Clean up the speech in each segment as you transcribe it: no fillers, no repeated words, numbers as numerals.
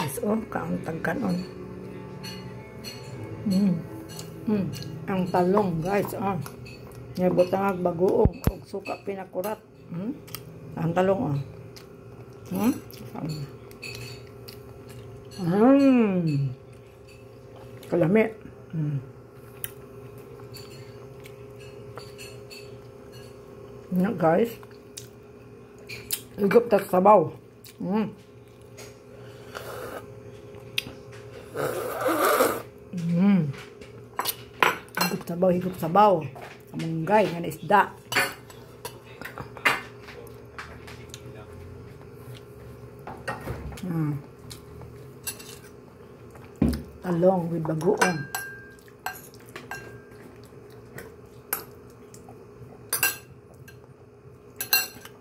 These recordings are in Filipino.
guys, oh, kauntag kanon. Ang talong, guys, oh. Nabutang bagoong ug suka pinakurat. Ang talong, oh. Kalami. Yan, guys. Higop ta sabaw. Higop sabaw. Kamunggay nga na isda. Talong with bagoong.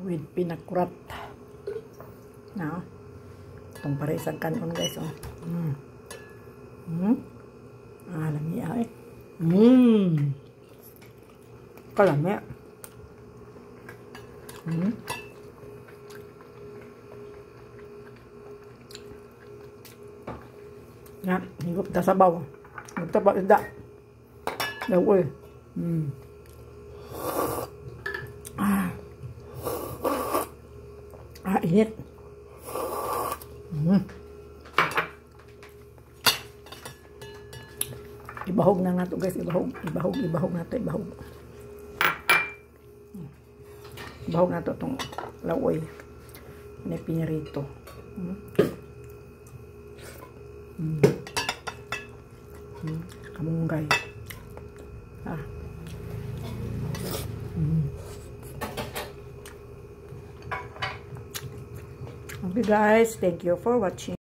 With pinakurat. Na. Itong paresag kanon, guys, oh. Lami ay. Kalami. Yan, higop ta sabaw. Higop ta pa isda. Daw, init. Ibahog na nga to, guys. Ibahog na to. Ibahog na to itong lawoy. May pinirito. Kamunggay. Okay, guys. Thank you for watching.